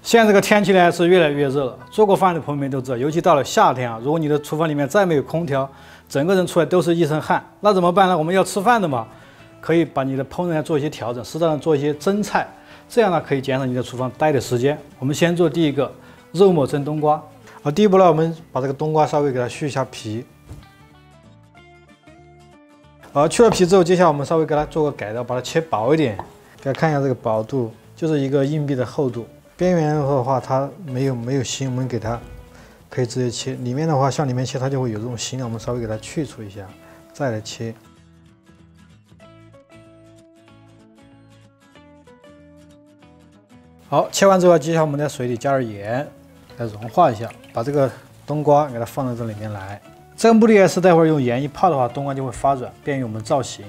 现在这个天气呢是越来越热了，做过饭的朋友们都知道，尤其到了夏天啊，如果你的厨房里面再没有空调，整个人出来都是一身汗，那怎么办呢？我们要吃饭的嘛，可以把你的烹饪做一些调整，适当的做一些蒸菜，这样呢可以减少你在厨房待的时间。我们先做第一个肉末蒸冬瓜。第一步呢，我们把这个冬瓜稍微给它去一下皮。去了皮之后，接下来我们稍微给它做个改造，把它切薄一点。给大家看一下这个薄度，就是一个硬币的厚度。边缘的话，它没有芯，我们给它可以直接切。里面的话，向里面切，它就会有这种芯，我们稍微给它去除一下，再来切。好，切完之后，接下来我们在水里加点盐，给它融化一下，把这个冬瓜给它放到这里面来。这个目的是待会儿用盐一泡的话，冬瓜就会发软，便于我们造型。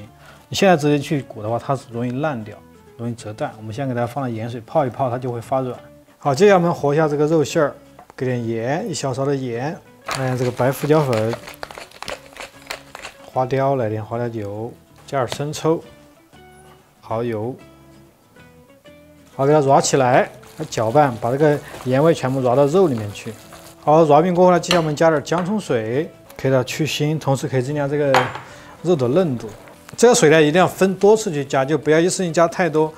你现在直接去裹的话，它是容易烂掉，容易折断。我们先给它放到盐水泡一泡，它就会发软。好，接下来我们和一下这个肉馅儿，给点盐，一小勺的盐，来点这个白胡椒粉，花雕，来点花雕酒，加点生抽，蚝油。好，给它揉起来，搅拌，把这个盐味全部揉到肉里面去。好，揉匀过后呢，接下来我们加点姜葱水。可以去腥，同时可以增加这个肉的嫩度。这个水呢，一定要分多次去加，就不要一次性加太多，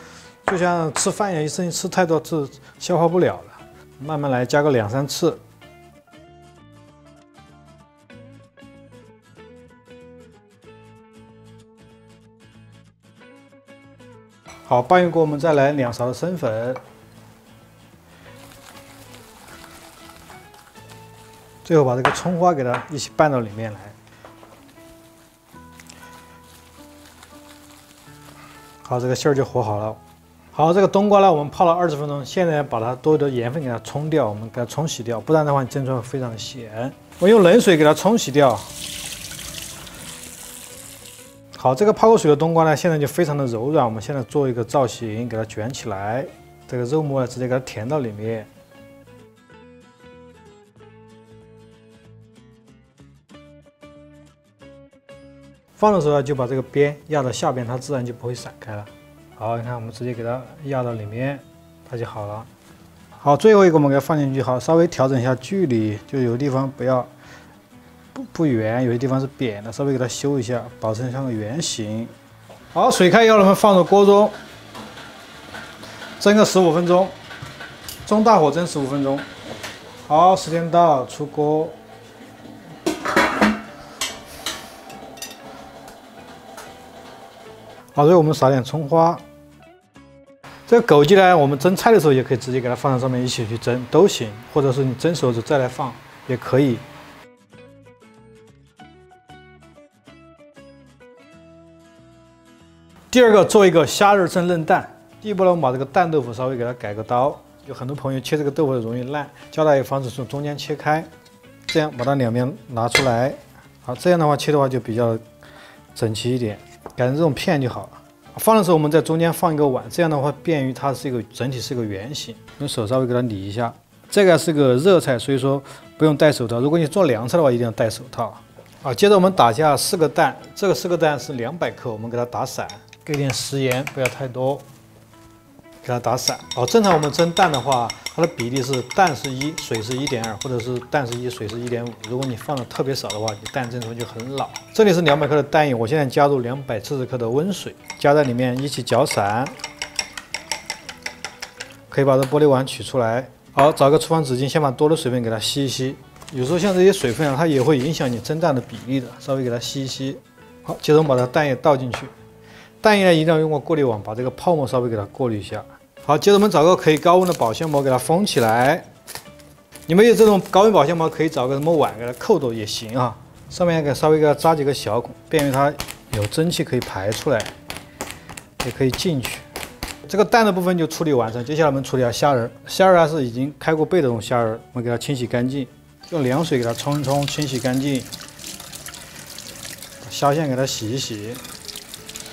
就像吃饭一样，一次性吃太多是消化不了的。慢慢来，加个2、3次。好，拌匀过，我们再来2勺的生粉。最后把这个葱花给它一起拌到里面来。好，这个馅儿就和好了。好，这个冬瓜呢，我们泡了20分钟，现在把它多余的盐分给它冲掉，我们给它冲洗掉，不然的话你蒸出来会非常的咸。我用冷水给它冲洗掉。好，这个泡过水的冬瓜呢，现在就非常的柔软。我们现在做一个造型，给它卷起来，这个肉末呢直接给它填到里面。放的时候就把这个边压到下边，它自然就不会散开了。好，你看我们直接给它压到里面，它就好了。好，最后一个我们给它放进去，好，稍微调整一下距离，就有的地方不圆，有些地方是扁的，稍微给它修一下，保持像个圆形。好，水开以后，我们放入锅中，蒸个15分钟，中大火蒸15分钟。好，时间到，出锅。好，最后我们撒点葱花。这个枸杞呢，我们蒸菜的时候也可以直接给它放在上面一起去蒸都行，或者是你蒸熟了再来放也可以。第二个，做一个虾仁蒸嫩蛋。第一步呢，我们把这个蛋豆腐稍微给它改个刀。有很多朋友切这个豆腐容易烂，教大家方式从中间切开，这样把它两边拿出来。好，这样的话切的话就比较整齐一点。改成这种片就好了。放的时候我们在中间放一个碗，这样的话便于它是一个整体是一个圆形。用手稍微给它理一下。这个是个热菜，所以说不用戴手套。如果你做凉菜的话，一定要戴手套。好，接着我们打下4个蛋，这个4个蛋是200克，我们给它打散，给点食盐，不要太多，给它打散。好，正常我们蒸蛋的话，它的比例是蛋是1，水是1.2，或者是蛋是1，水是1.5。如果你放的特别少的话，你蛋蒸出来就很老。这里是200克的蛋液，我现在加入270克的温水，加在里面一起搅散。可以把这玻璃碗取出来。好，找个厨房纸巾，先把多的水分给它吸一吸。有时候像这些水分啊，它也会影响你蒸蛋的比例的，稍微给它吸一吸。好，接着我们把这蛋液倒进去。蛋液呢，一定要用过过滤网把这个泡沫稍微给它过滤一下。好，接着我们找个可以高温的保鲜膜给它封起来。你们有这种高温保鲜膜，可以找个什么碗给它扣住也行啊。上面稍微给它扎几个小孔，便于它有蒸汽可以排出来，也可以进去。这个蛋的部分就处理完成，接下来我们处理下虾仁。虾仁是已经开过背的这种虾仁，我们给它清洗干净，用凉水给它冲一冲，清洗干净。虾线给它洗一洗。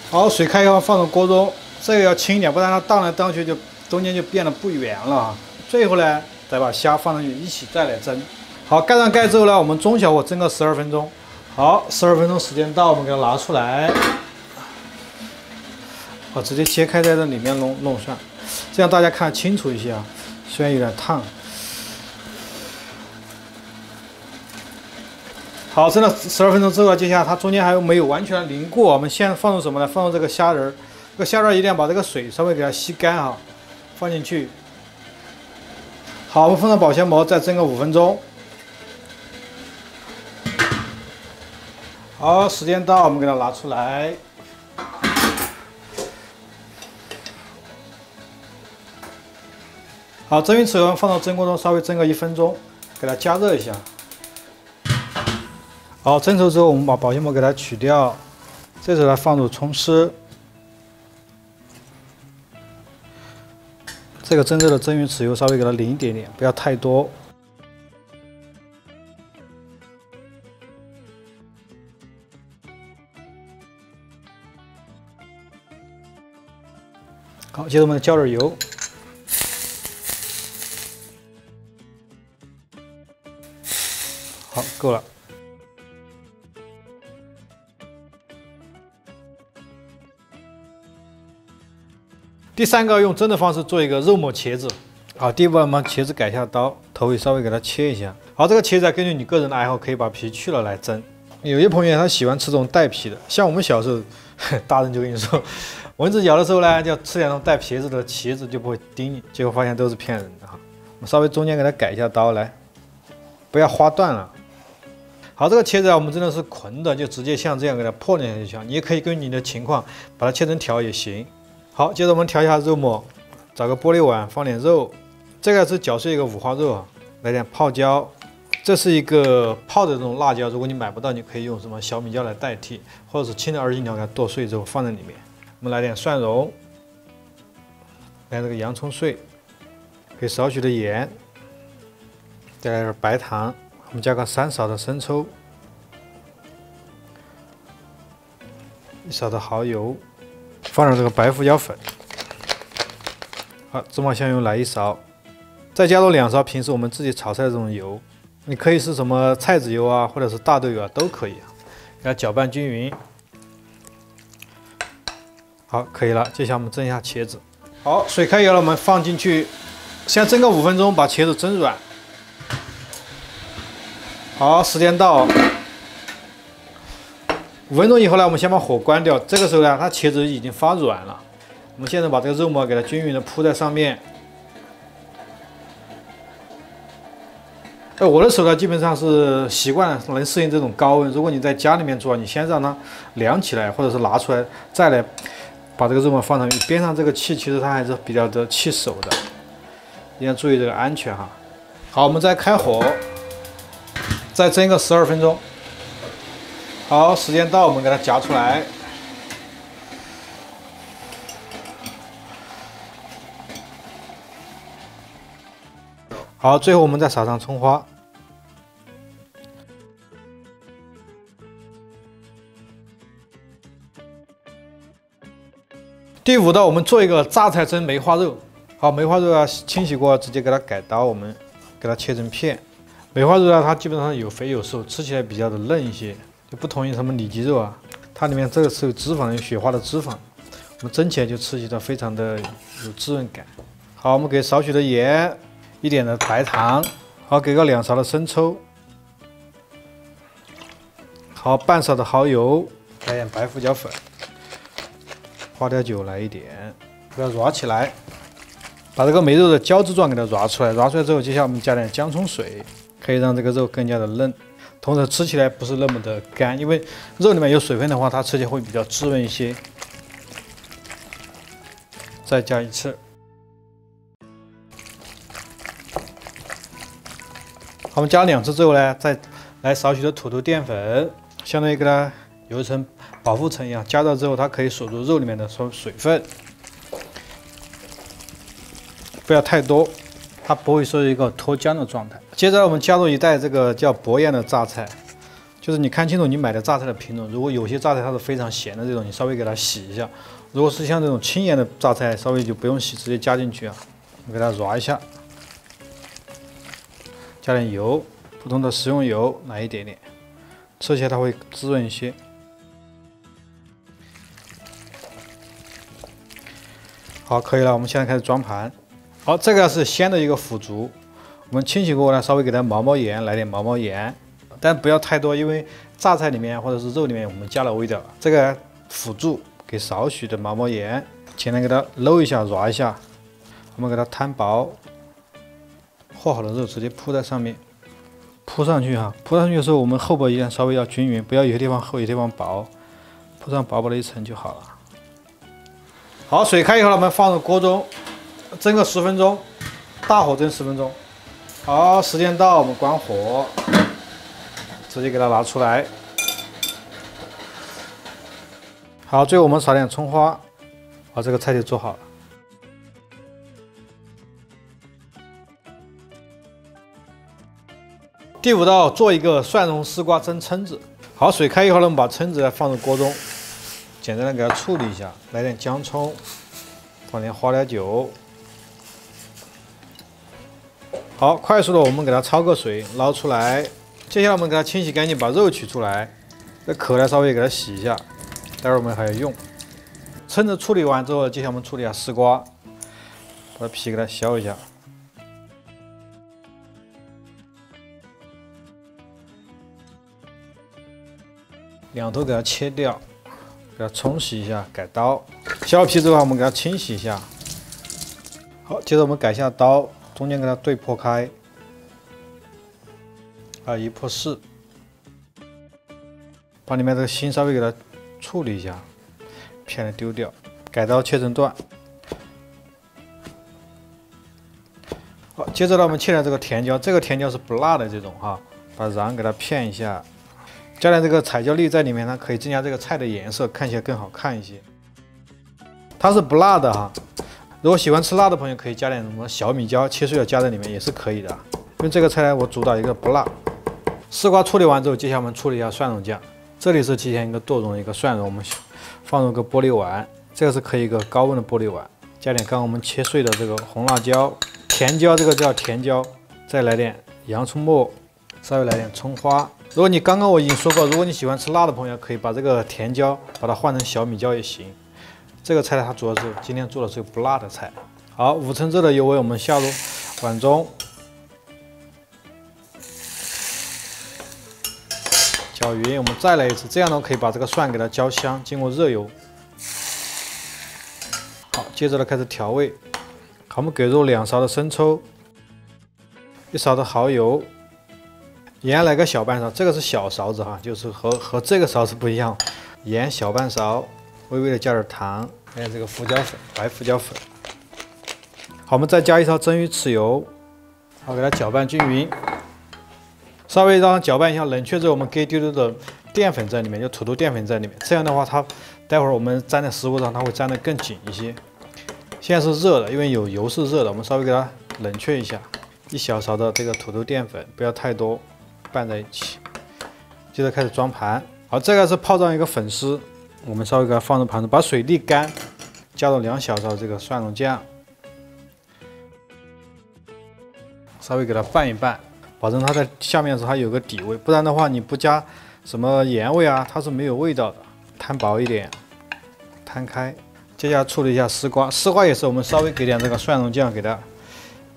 好，水开以后放入锅中，这个要轻一点，不然它荡来荡去就中间就变得不圆了。最后呢，再把虾放上去一起再来蒸。好，盖上盖之后呢，我们中小火蒸个12分钟。好，12分钟时间到，我们给它拿出来。好，直接切开在这里面弄算，这样大家看清楚一些啊。虽然有点烫。好，蒸了12分钟之后，接下来它中间还没有完全淋过，我们先放入什么呢？放入这个虾仁儿。这个虾仁儿一定要把这个水稍微给它吸干哈，放进去。好，我们放上保鲜膜，再蒸个5分钟。好，时间到，我们给它拿出来。好，蒸匀之后放到蒸锅中，稍微蒸个1分钟，给它加热一下。好，蒸熟之后，我们把保鲜膜给它取掉，这时候它放入葱丝。这个蒸热的蒸鱼豉油稍微给它淋一点点，不要太多。好，接着我们浇点油。好，够了。第3个用蒸的方式做一个肉末茄子。好，第一步我们茄子改一下刀，头尾稍微给它切一下。好，这个茄子根据你个人的爱好，可以把皮去了来蒸。有些朋友他喜欢吃这种带皮的，像我们小时候，大人就跟你说，蚊子咬的时候呢，就要吃点那种带皮子的茄子，就不会叮你。结果发现都是骗人的哈。我们稍微中间给它改一下刀来，不要划断了。好，这个茄子啊，我们真的是捆的，就直接像这样给它破两下就行。你也可以根据你的情况把它切成条也行。好，接着我们调一下肉末，找个玻璃碗放点肉，这个是绞碎一个五花肉啊，来点泡椒，这是一个泡的这种辣椒，如果你买不到，你可以用什么小米椒来代替，或者是青的二荆条给它剁碎之后放在里面。我们来点蒜蓉，来这个洋葱碎，给少许的盐，再来点白糖，我们加个3勺的生抽，1勺的蚝油。放点这个白胡椒粉，好，芝麻香油来1勺，再加入2勺平时我们自己炒菜的这种油，你可以是什么菜籽油啊，或者是大豆油啊，都可以啊，给它搅拌均匀。好，可以了。接下来我们蒸一下茄子。好，水开油了，我们放进去，先蒸个5分钟，把茄子蒸软。好，时间到。5分钟以后呢，我们先把火关掉。这个时候呢，它茄子已经发软了。我们现在把这个肉末给它均匀的铺在上面。我的手呢，基本上是习惯了能适应这种高温。如果你在家里面做，你先让它凉起来，或者是拿出来，再来把这个肉末放上去。边上这个气其实它还是比较的气手的，一定要注意这个安全哈。好，我们再开火，再蒸个12分钟。好，时间到，我们给它夹出来。好，最后我们再撒上葱花。第5道，我们做一个榨菜蒸梅花肉。好，梅花肉啊，清洗过，直接给它改刀，我们给它切成片。梅花肉啊，它基本上有肥有瘦，吃起来比较的嫩一些。就不同于什么里脊肉啊，它里面这个是有脂肪，有雪花的脂肪，我们蒸起来就吃起来非常的有滋润感。好，我们给少许的盐，1点的白糖，好，给个2勺的生抽，好，半勺的蚝油，来点白胡椒粉，花雕酒来1点，给它揉起来，把这个梅肉的胶质状给它揉出来，揉出来之后，接下来我们加点姜葱水，可以让这个肉更加的嫩。同时吃起来不是那么的干，因为肉里面有水分的话，它吃起来会比较滋润一些。再加1次。好，我们加2次之后呢，再来少许的土豆淀粉，相当于给它有一层保护层一样，加热之后它可以锁住肉里面的水分，不要太多。它不会说一个脱浆的状态。接着我们加入1袋这个叫博宴的榨菜，就是你看清楚你买的榨菜的品种，如果有些榨菜它是非常咸的这种，你稍微给它洗一下；如果是像这种轻盐的榨菜，稍微就不用洗，直接加进去啊。我给它揉一下，加点油，普通的食用油来1点点，吃起来它会滋润一些。好，可以了，我们现在开始装盘。好，这个是鲜的一个腐竹，我们清洗过呢，稍微给它毛盐，来点毛盐，但不要太多，因为榨菜里面或者是肉里面我们加了味道。这个辅助给少许的毛盐，简单给它揉一下、揉一下，我们给它摊薄，和好的肉直接铺在上面，铺上去哈。铺上去的时候，我们厚薄一样，稍微要均匀，不要有些地方厚，有些地方薄，铺上薄薄的一层就好了。好，水开以后，我们放入锅中。 蒸个10分钟，大火蒸10分钟。好，时间到，我们关火，直接给它拿出来。好，最后我们撒点葱花，好，这个菜就做好了。第5道，做一个蒜蓉丝瓜蒸蛏子。好，水开以后呢，我们把蛏子放入锅中，简单的给它处理一下，来点姜葱，放点花椒酒。 好，快速的我们给它焯个水，捞出来。接下来我们给它清洗干净，把肉取出来。这壳呢稍微给它洗一下，待会儿我们还要用。蛏子处理完之后，接下来我们处理一下丝瓜，把皮给它削一下。两头给它切掉，给它冲洗一下，改刀。削皮之后，我们给它清洗一下。好，接着我们改一下刀。 中间给它对破开，1破4，把里面这个心稍微给它处理一下，片的丢掉，改刀切成段。好，接着呢，我们切点这个甜椒，这个甜椒是不辣的这种哈，把瓤给它片一下，加点这个彩椒粒在里面呢，可以增加这个菜的颜色，看起来更好看一些。它是不辣的哈。 如果喜欢吃辣的朋友，可以加点什么小米椒，切碎了加在里面也是可以的。因为这个菜呢，我主打一个不辣。丝瓜处理完之后，接下来我们处理一下蒜蓉酱。这里是提前一个剁蓉一个蒜蓉，我们放入个玻璃碗，这个是可以一个高温的玻璃碗，加点刚刚我们切碎的这个红辣椒、甜椒，这个叫甜椒，再来点洋葱末，稍微来点葱花。如果你刚刚我已经说过，如果你喜欢吃辣的朋友，可以把这个甜椒把它换成小米椒也行。 这个菜呢，它主要是今天做的是不辣的菜。好，5成制的油味我们下入碗中，搅匀，我们再来一次，这样呢可以把这个蒜给它焦香，经过热油。好，接着呢开始调味。好，我们给入2勺的生抽，1勺的蚝油，盐来个小半勺，这个是小勺子哈，就是和这个勺子不一样，盐小半勺。 微微的加点糖，还有这个胡椒粉，白胡椒粉。好，我们再加1勺蒸鱼豉油，好，给它搅拌均匀。稍微让它搅拌一下，冷却之后，我们给丢丢的淀粉在里面，就土豆淀粉在里面。这样的话，它待会儿我们粘在食物上，它会粘得更紧一些。现在是热的，因为有油是热的，我们稍微给它冷却一下。1小勺的这个土豆淀粉，不要太多，拌在一起。接着开始装盘。好，这个是泡上一个粉丝。 我们稍微给它放入盘子，把水沥干，加入2小勺这个蒜蓉酱，稍微给它拌一拌，保证它在下面的时候它有个底味，不然的话你不加什么盐味啊，它是没有味道的。摊薄一点，摊开。接下来处理一下丝瓜，丝瓜也是我们稍微给点这个蒜蓉酱，给它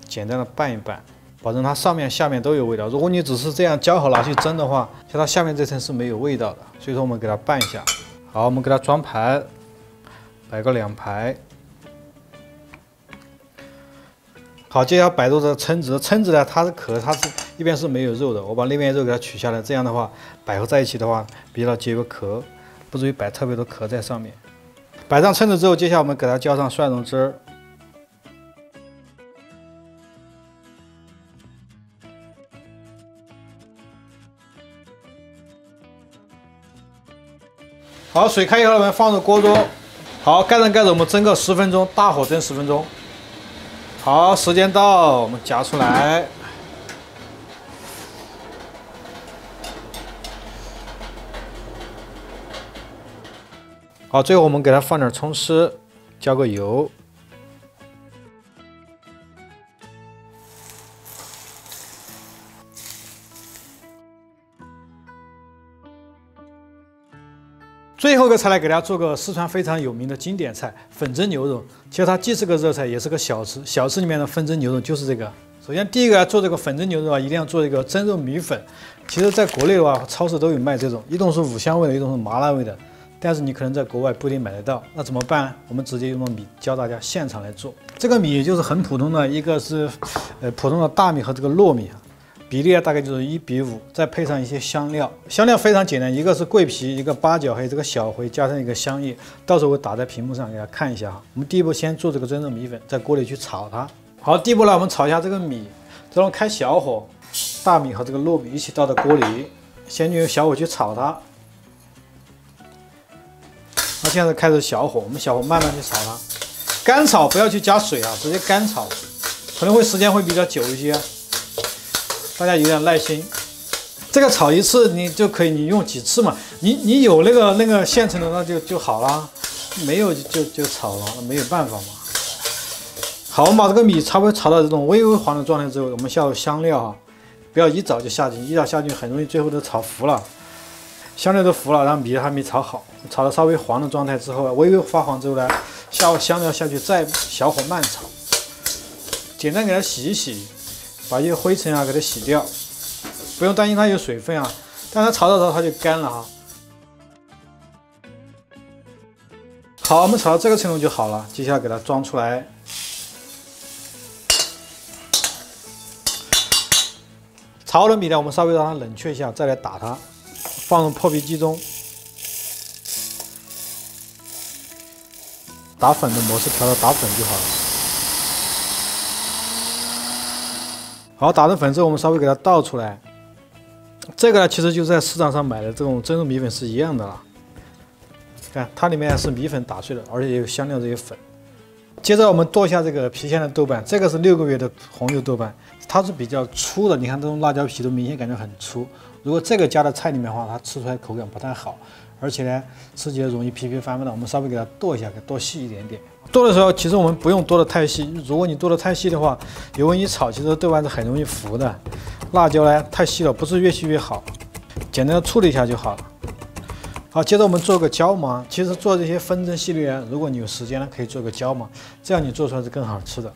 简单的拌一拌，保证它上面下面都有味道。如果你只是这样浇好拿去蒸的话，像它下面这层是没有味道的，所以说我们给它拌一下。 好，我们给它装盘，摆个2排。好，接下来摆入这个蛏子。蛏子呢，它是壳，它是一边是没有肉的。我把那边肉给它取下来，这样的话摆合在一起的话，比较结个壳，不至于摆特别多壳在上面。摆上蛏子之后，接下来我们给它浇上蒜蓉汁儿。好，水开以后，我们放入锅中。好，盖上盖子，我们蒸个10分钟，大火蒸10分钟。好，时间到，我们夹出来。好，最后我们给它放点葱丝，浇个油。最后一个菜来给大家做个四川非常有名的经典菜粉蒸牛肉。其实它既是个热菜，也是个小吃。小吃里面的粉蒸牛肉就是这个。首先第一个做这个粉蒸牛肉啊，一定要做一个蒸肉米粉。其实在国内的话，超市都有卖这种，一种是五香味的，一种是麻辣味的。但是你可能在国外不一定买得到，那怎么办？我们直接用米教大家现场来做。这个米就是很普通的，一个是普通的大米和这个糯米。 比例大概就是1:5，再配上一些香料，香料非常简单，一个是桂皮，一个八角，还有这个小茴，加上一个香叶。到时候我打在屏幕上给大家看一下哈。我们第一步先做这个蒸肉米粉，在锅里去炒它。好，第一步呢，我们炒一下这个米，这种开小火，大米和这个糯米一起倒到锅里，先用小火去炒它。那现在开始小火，我们小火慢慢去炒它，干炒不要去加水啊，直接干炒，可能时间会比较久一些。 大家有点耐心，这个炒一次你就可以，你用几次嘛？你有那个现成的那就好了，没有就炒了，那没有办法嘛。好，我们把这个米差不多炒到这种微黄的状态之后，我们下入香料啊，不要一早就下进，一早下进很容易最后都炒糊了，香料都糊了，然后米还没炒好，炒到稍微黄的状态之后，微发黄之后呢，下入香料下去，再小火慢炒，简单给它洗一洗。 把一些灰尘啊给它洗掉，不用担心它有水分啊，但它炒的时候它就干了哈。好，我们炒到这个程度就好了，接下来给它装出来。炒好的米呢，我们稍微让它冷却一下，再来打它，放入破皮机中。打粉的模式调到打粉就好了。 好，打成粉之后，我们稍微给它倒出来。这个呢，其实就在市场上买的这种蒸肉米粉是一样的啦。看，它里面是米粉打碎的，而且也有香料这些粉。接着我们剁一下这个郫县的豆瓣，这个是6个月的红油豆瓣，它是比较粗的。你看这种辣椒皮都明显感觉很粗。如果这个加到菜里面的话，它吃出来口感不太好，而且呢，吃起来容易皮翻的。我们稍微给它剁一下，给剁细一点点。 剁的时候，其实我们不用剁得太细。如果你剁得太细的话，油温一炒，其实豆瓣是很容易糊的。辣椒呢太细了，不是越细越好，简单的处理一下就好了。好，接着我们做个椒芒。其实做这些纷蒸系列呢，如果你有时间呢，可以做个椒芒，这样你做出来是更好吃的。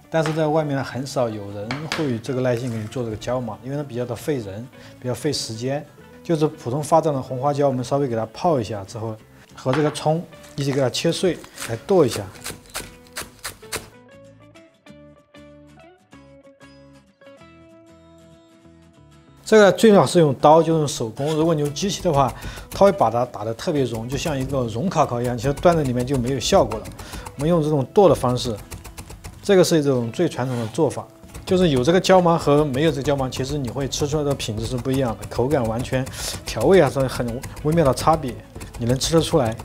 但是在外面呢，很少有人会有这个耐心给你做这个椒芒，因为它比较的费人，比较费时间。就是普通发胀的红花椒，我们稍微给它泡一下之后，和这个葱一起给它切碎，来剁一下。这个最好是用刀，就用手工。如果你用机器的话，它会把它打得特别融，就像一个熔烤烤一样，其实端在里面就没有效果了。我们用这种剁的方式，这个是一种最传统的做法。就是有这个椒芒和没有这个椒芒，其实你会吃出来的品质是不一样的，口感完全调味啊是很微妙的差别，你能吃得出来。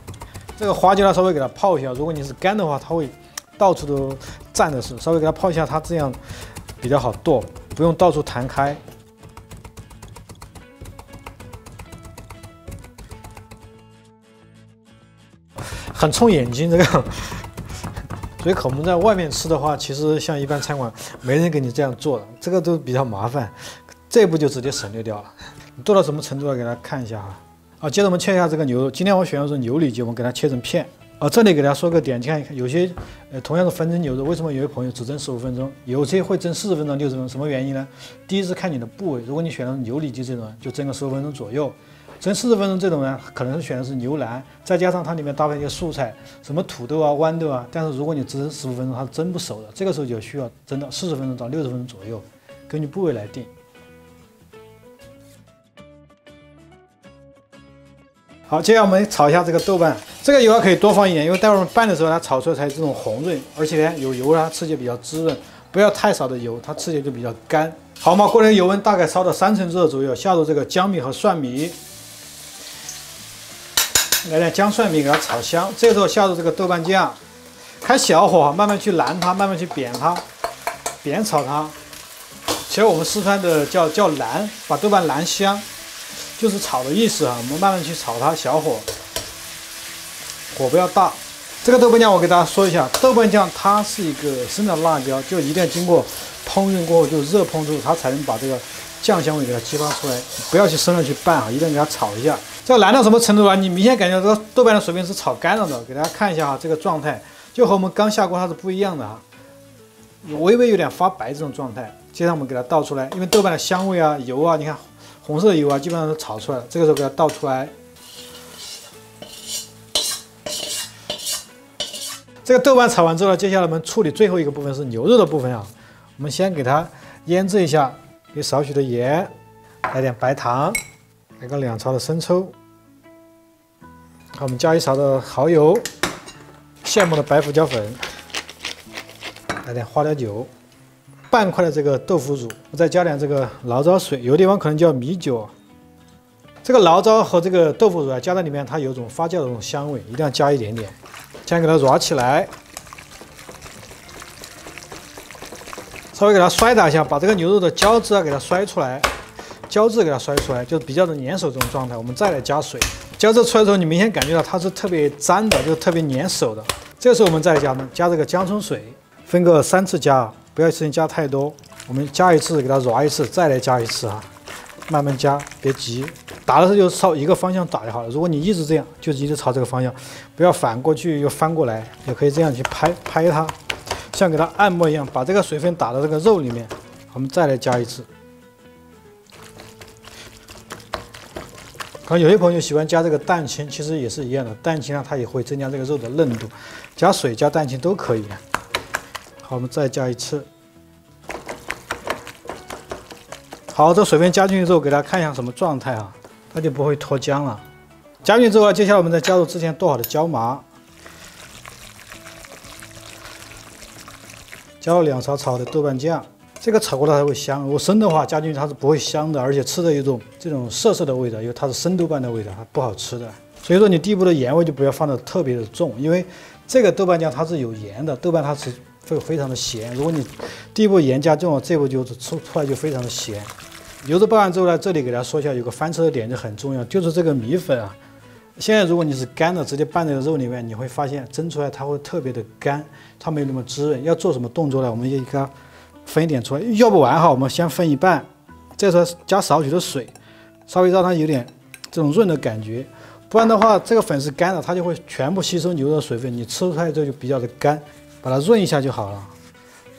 这个花椒呢，稍微给它泡一下，如果你是干的话，它会到处都沾的是，稍微给它泡一下，它这样比较好剁，不用到处弹开。很冲眼睛这个。所以我们在外面吃的话，其实像一般餐馆没人给你这样做的，这个都比较麻烦，这一步就直接省略掉了。你剁到什么程度了？给大家看一下哈。好，接着我们切一下这个牛肉。今天我选的是牛里脊，我们给它切成片。这里给大家说个点，看一看，有些同样是分蒸牛肉，为什么有些朋友只蒸15分钟，有些会蒸40分钟、60分钟？什么原因呢？第一是看你的部位，如果你选的是牛里脊这种，就蒸个15分钟左右。蒸40分钟这种呢，可能是选的是牛腩，再加上它里面搭配一些素菜，什么土豆啊、豌豆啊。但是如果你只蒸15分钟，它是蒸不熟的，这个时候就需要蒸到40分钟到60分钟左右，根据部位来定。好，接下来我们炒一下这个豆瓣，这个油可以多放一点，因为待会儿我们拌的时候它炒出来才这种红润，而且呢有油它吃起来比较滋润，不要太少的油，它吃起来就比较干。好嘛，锅里油温大概烧到3成热左右，下入这个姜米和蒜米。来点姜蒜米给它炒香，这个时候下入这个豆瓣酱，开小火慢慢去燃它，慢慢去煸它，煸炒它。其实我们四川的叫燃，把豆瓣燃香，就是炒的意思啊。我们慢慢去炒它，小火，火不要大。这个豆瓣酱我给大家说一下，豆瓣酱它是一个生的辣椒，就一定要经过烹饪过后，就热烹之后，它才能把这个酱香味给它激发出来，不要去生了去拌啊，一定给它炒一下。这个难到什么程度啊？你明显感觉这个豆瓣的水分是炒干了的，给大家看一下哈，这个状态就和我们刚下锅它是不一样的哈，微微有点发白这种状态。接着我们给它倒出来，因为豆瓣的香味啊、油啊，你看红色的油啊，基本上都炒出来了。这个时候给它倒出来。这个豆瓣炒完之后呢，接下来我们处理最后一个部分是牛肉的部分啊。我们先给它腌制一下，给少许的盐，来点白糖，来个2勺的生抽。好，我们加1勺的蚝油，现磨的白胡椒粉，来点花雕酒，半块的这个豆腐乳，我再加点这个醪糟水，有的地方可能叫米酒。这个醪糟和这个豆腐乳啊，加在里面，它有一种发酵的这种香味，一定要加一点点。先给它揉起来，稍微给它摔打一下，把这个牛肉的胶质啊给它摔出来，胶质给它摔出来，就是比较的粘手这种状态。我们再来加水，胶质出来之后，你明显感觉到它是特别粘的，就是特别粘手的。这个时候我们再加呢，加这个姜葱水，分个3次加，不要一次性加太多。我们加一次，给它揉一次，再来加一次啊，慢慢加，别急。打的时候就朝一个方向打就好了。如果你一直这样，就是一直朝这个方向，不要反过去又翻过来，也可以这样去拍它，像给它按摩一样，把这个水分打到这个肉里面。我们再来加一次。可能有些朋友喜欢加这个蛋清，其实也是一样的，蛋清啊它也会增加这个肉的嫩度，加水加蛋清都可以。好，我们再加一次。好，这水分加进去之后，给大家看一下什么状态啊？它就不会脱浆了。加进去之后，接下来我们再加入之前剁好的椒麻，加入2勺炒的豆瓣酱，这个炒过它才会香。如果生的话加进去它是不会香的，而且吃的有种这种涩涩的味道，因为它是生豆瓣的味道，它不好吃的。所以说你第一步的盐味就不要放的特别的重，因为这个豆瓣酱它是有盐的，豆瓣它是会非常的咸。如果你第一步盐加重了，这步就出来就非常的咸。牛肉拌完之后呢，这里给大家说一下，有个翻车的点就很重要，就是这个米粉啊。现在如果你是干的，直接拌在肉里面，你会发现蒸出来它会特别的干，它没有那么滋润。要做什么动作呢？我们也给它分一点出来，要不完哈，我们先分一半，这时候加少许的水，稍微让它有点这种润的感觉。不然的话，这个粉是干的，它就会全部吸收牛肉的水分，你吃出来之后就比较的干，把它润一下就好了，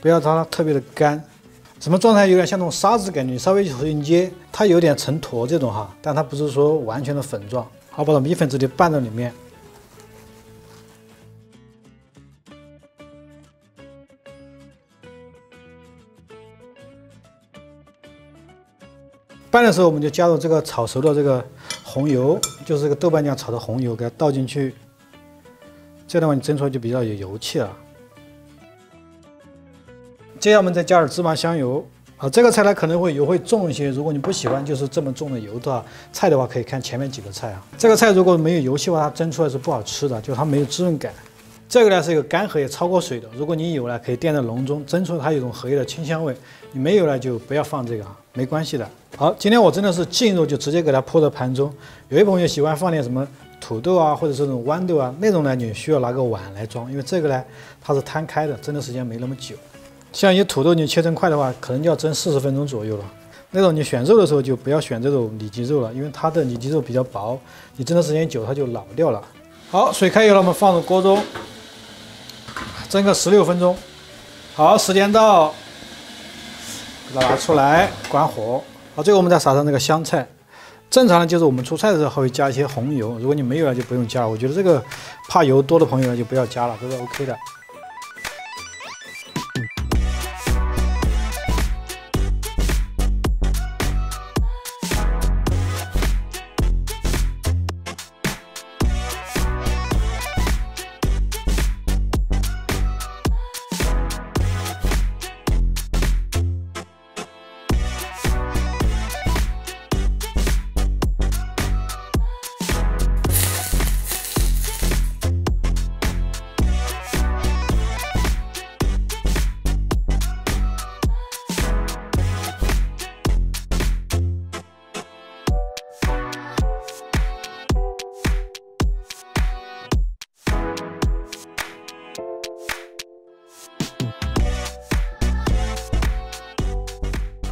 不要让它特别的干。什么状态有点像那种沙子感觉，稍微手一捏，它有点成坨这种哈，但它不是说完全的粉状。好，把米粉直接拌到里面。拌的时候，我们就加入这个炒熟的这个红油，就是这个豆瓣酱炒的红油，给它倒进去。这样的话，你蒸出来就比较有油气了。接下来我们再加点芝麻香油啊，这个菜呢可能会油会重一些，如果你不喜欢就是这么重的油的菜的话，可以看前面几个菜啊。这个菜如果没有油气的话，它蒸出来是不好吃的，就它没有滋润感。这个呢是一个干荷叶焯过水的，如果你有呢，可以垫在笼中，蒸出来它有种荷叶的清香味。你没有呢，就不要放这个啊，没关系的。好，今天我真的是净肉就直接给它泼到盘中。有些朋友喜欢放点什么土豆啊，或者是这种豌豆啊，那种呢你需要拿个碗来装，因为这个呢它是摊开的，蒸的时间没那么久。像一些土豆你切成块的话，可能就要蒸40分钟左右了。那种你选肉的时候就不要选这种里脊肉了，因为它的里脊肉比较薄，你蒸的时间久它就老掉了。好，水开以后我们放入锅中，蒸个16分钟。好，时间到，把它拿出来，关火。好，最后我们再撒上那个香菜。正常的就是我们出菜的时候还会加一些红油，如果你没有了就不用加了。我觉得这个怕油多的朋友呢就不要加了，这是 OK 的。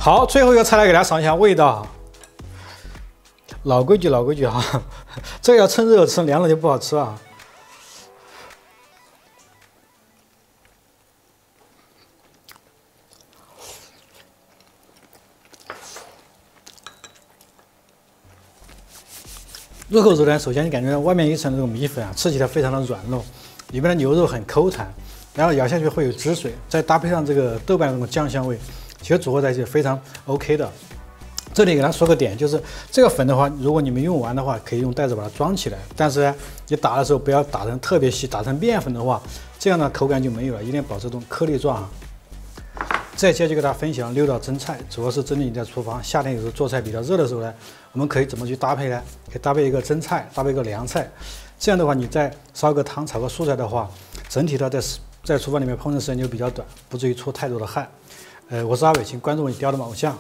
好，最后一个菜来给大家尝一下味道。老规矩，老规矩哈，这个要趁热吃，凉了就不好吃啊。入口时候呢，首先你感觉外面一层这种米粉啊，吃起来非常的软糯，里面的牛肉很口弹，然后咬下去会有汁水，再搭配上这个豆瓣的这种酱香味，其实组合在一起非常 OK 的。这里给大家说个点，就是这个粉的话，如果你们用完的话，可以用袋子把它装起来，但是呢，你打的时候不要打成特别细，打成面粉的话，这样的口感就没有了，一定保持这种颗粒状啊。这期就给大家分享6道蒸菜，主要是针对你在厨房夏天有时候做菜比较热的时候呢，我们可以怎么去搭配呢？可以搭配一个蒸菜，搭配一个凉菜，这样的话你再烧个汤、炒个蔬菜的话，整体的在厨房里面烹饪时间就比较短，不至于出太多的汗。我是阿伟，请关注我雕的偶像，